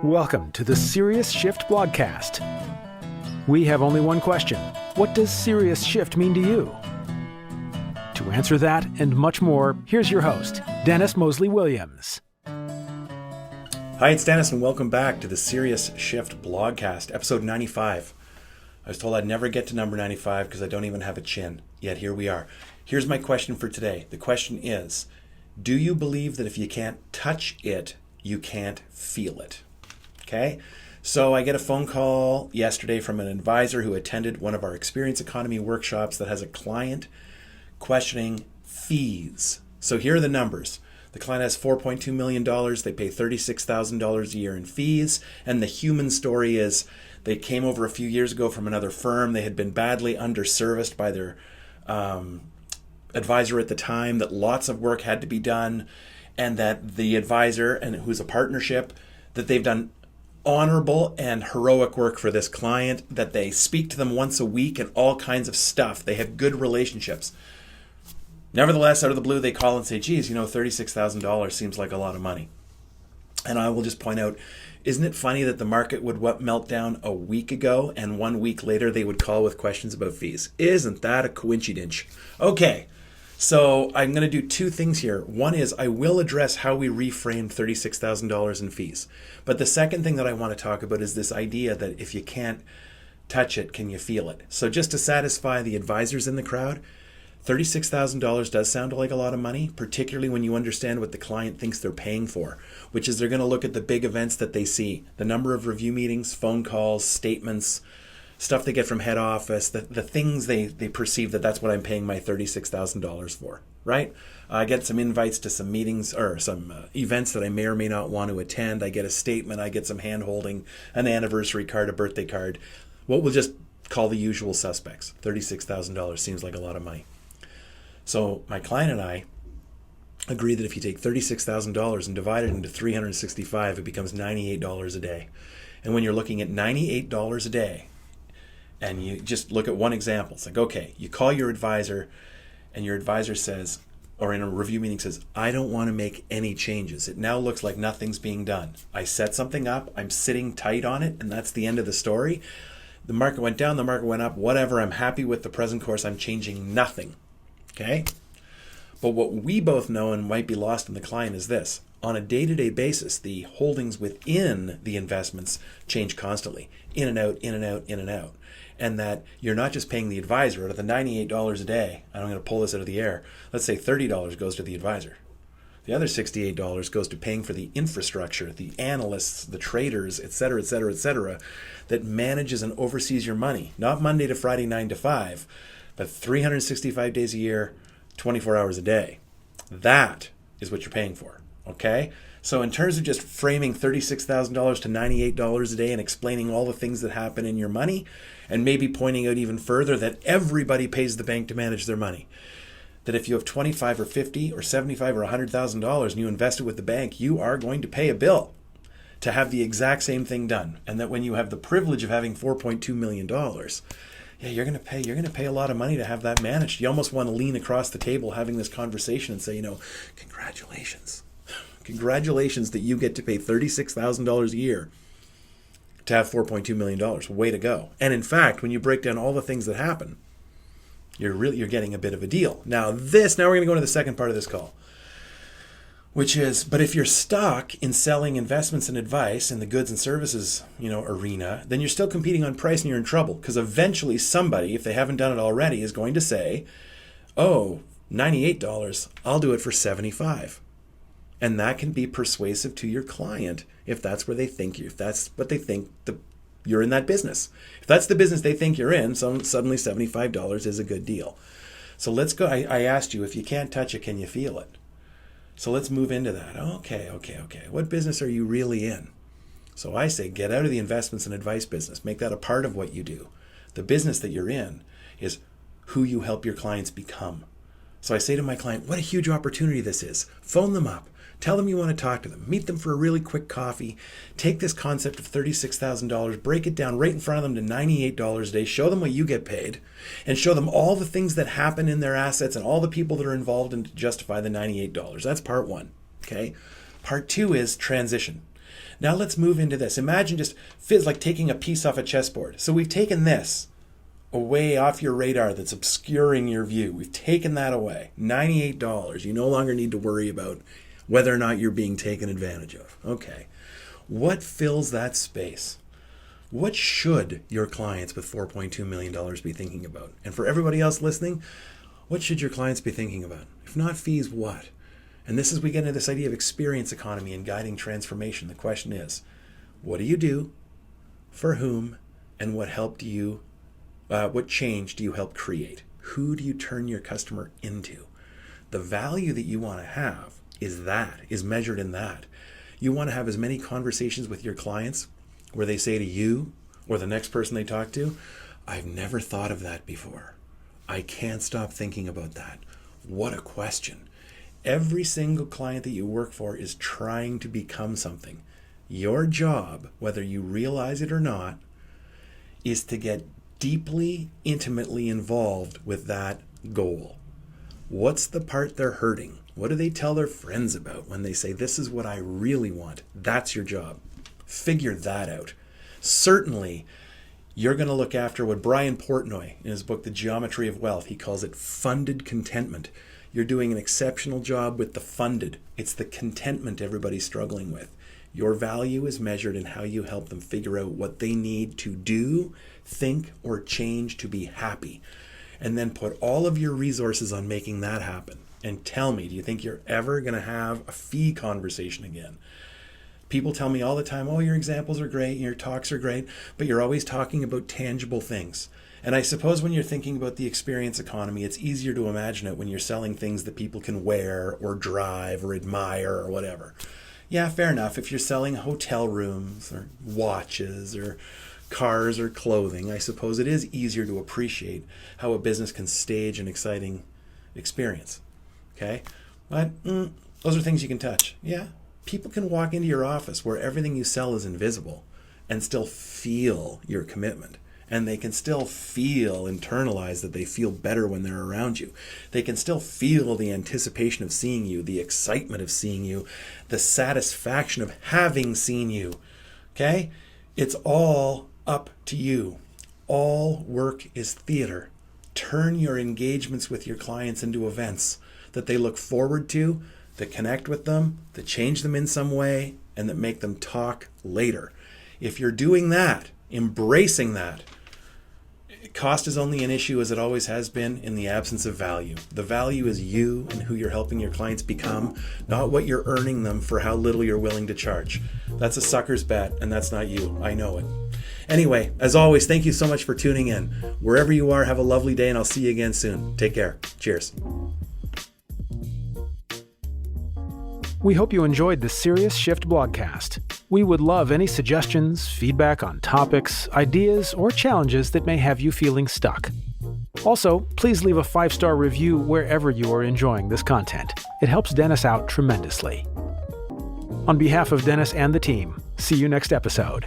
Welcome to the Serious Shift Blogcast. We have only one question. What does Serious Shift mean to you? To answer that and much more, here's your host, Dennis Moseley-Williams. Hi, it's Dennis, and welcome back to the Serious Shift Blogcast, episode 95. I was told I'd never get to number 95 because I don't even have a chin, yet here we are. Here's my question for today. The question is, do you believe that if you can't touch it, you can't feel it? Okay, so I get a phone call yesterday from an advisor who attended one of our Experience Economy workshops that has a client questioning fees. So here are the numbers. The client has $4.2 million. They pay $36,000 a year in fees. And the human story is they came over a few years ago from another firm. They had been badly underserviced by their advisor at the time, that lots of work had to be done, and that the advisor, and who's a partnership, that they've done honorable and heroic work for this client, that they speak to them once a week and all kinds of stuff. They have good relationships. Nevertheless, out of the blue, they call and say, geez, $36,000 seems like a lot of money. And I will just point out, isn't it funny that the market would melt down a week ago and 1 week later they would call with questions about fees? Isn't that a coincidence? Okay, so I'm going to do two things here. One is I will address how we reframed $36,000 in fees. But the second thing that I want to talk about is this idea that if you can't touch it, can you feel it? So just to satisfy the advisors in the crowd, $36,000 does sound like a lot of money, particularly when you understand what the client thinks they're paying for, which is they're going to look at the big events that they see, the number of review meetings, phone calls, statements, stuff they get from head office, the things they perceive that's what I'm paying my $36,000 for, right? I get some invites to some meetings or some events that I may or may not want to attend. I get a statement, I get some hand-holding, an anniversary card, a birthday card, what we'll just call the usual suspects. $36,000 seems like a lot of money. So my client and I agree that if you take $36,000 and divide it into 365, it becomes $98 a day. And when you're looking at $98 a day, and you just look at one example, it's like, okay, you call your advisor, and your advisor says, or in a review meeting says, I don't want to make any changes. It now looks like nothing's being done. I set something up, I'm sitting tight on it, and that's the end of the story. The market went down, the market went up, whatever, I'm happy with the present course, I'm changing nothing. Okay? But what we both know and might be lost in the client is this. On a day-to-day basis, the holdings within the investments change constantly. In and out, in and out, in and out. And that you're not just paying the advisor. Out of the $98 a day, and I'm going to pull this out of the air, let's say $30 goes to the advisor. The other $68 goes to paying for the infrastructure, the analysts, the traders, et cetera, that manages and oversees your money. Not Monday to Friday, 9 to 5, but 365 days a year, 24 hours a day. That is what you're paying for, okay? So in terms of just framing $36,000 to $98 a day and explaining all the things that happen in your money, and maybe pointing out even further that everybody pays the bank to manage their money, that if you have $25 or $50 or $75 or $100,000 and you invest it with the bank, you are going to pay a bill to have the exact same thing done. And that when you have the privilege of having $4.2 million, yeah, you're going to pay a lot of money to have that managed. You almost want to lean across the table having this conversation and say, congratulations. Congratulations that you get to pay $36,000 a year to have $4.2 million. Way to go. And in fact, when you break down all the things that happen, you're getting a bit of a deal. Now we're going to go into the second part of this call, which is, but if you're stuck in selling investments and advice in the goods and services, arena, then you're still competing on price and you're in trouble, because eventually somebody, if they haven't done it already, is going to say, oh, $98, I'll do it for $75. And that can be persuasive to your client if that's where they think you, if that's what they think you're in that business. If that's the business they think you're in, so suddenly $75 is a good deal. So let's go. I asked you, if you can't touch it, can you feel it? So let's move into that. Okay. What business are you really in? So I say, get out of the investments and advice business. Make that a part of what you do. The business that you're in is who you help your clients become. So I say to my client, what a huge opportunity this is. Phone them up. Tell them you want to talk to them. Meet them for a really quick coffee. Take this concept of $36,000, break it down right in front of them to $98 a day. Show them what you get paid, and show them all the things that happen in their assets and all the people that are involved in to justify the $98. That's part one. Okay. Part two is transition. Now let's move into this. Imagine just like taking a piece off a chessboard. So we've taken this away off your radar that's obscuring your view. We've taken that away. $98. You no longer need to worry about whether or not you're being taken advantage of. Okay. What fills that space? What should your clients with $4.2 million be thinking about? And for everybody else listening, what should your clients be thinking about? If not fees, what? And this is we get into this idea of experience economy and guiding transformation. The question is, what do you do, for whom, and what change do you help create? Who do you turn your customer into? The value that you want to have is measured in that. You want to have as many conversations with your clients where they say to you or the next person they talk to, I've never thought of that before. I can't stop thinking about that. What a question. Every single client that you work for is trying to become something. Your job, whether you realize it or not, is to get deeply, intimately involved with that goal. What's the part they're hurting? What do they tell their friends about when they say, this is what I really want? That's your job. Figure that out. Certainly, you're going to look after what Brian Portnoy, in his book, The Geometry of Wealth, he calls it funded contentment. You're doing an exceptional job with the funded. It's the contentment everybody's struggling with. Your value is measured in how you help them figure out what they need to do, think, or change to be happy. And then put all of your resources on making that happen. And tell me, do you think you're ever going to have a fee conversation again? People tell me all the time, oh, your examples are great, your talks are great, but you're always talking about tangible things. And I suppose when you're thinking about the experience economy, it's easier to imagine it when you're selling things that people can wear or drive or admire or whatever. Yeah, fair enough. If you're selling hotel rooms or watches or cars or clothing, I suppose it is easier to appreciate how a business can stage an exciting experience. Okay? But those are things you can touch. Yeah, people can walk into your office where everything you sell is invisible and still feel your commitment. And they can still internalize that they feel better when they're around you. They can still feel the anticipation of seeing you, the excitement of seeing you, the satisfaction of having seen you. Okay? It's all up to you. All work is theater. Turn your engagements with your clients into events that they look forward to, that connect with them, that change them in some way, and that make them talk later. If you're doing that, embracing that, cost is only an issue, as it always has been, in the absence of value. The value is you and who you're helping your clients become, not what you're earning them for how little you're willing to charge. That's a sucker's bet, and that's not you. I know it. Anyway, as always, thank you so much for tuning in. Wherever you are, have a lovely day, and I'll see you again soon. Take care. Cheers. We hope you enjoyed the Serious Shift Blogcast. We would love any suggestions, feedback on topics, ideas, or challenges that may have you feeling stuck. Also, please leave a 5-star review wherever you are enjoying this content. It helps Dennis out tremendously. On behalf of Dennis and the team, see you next episode.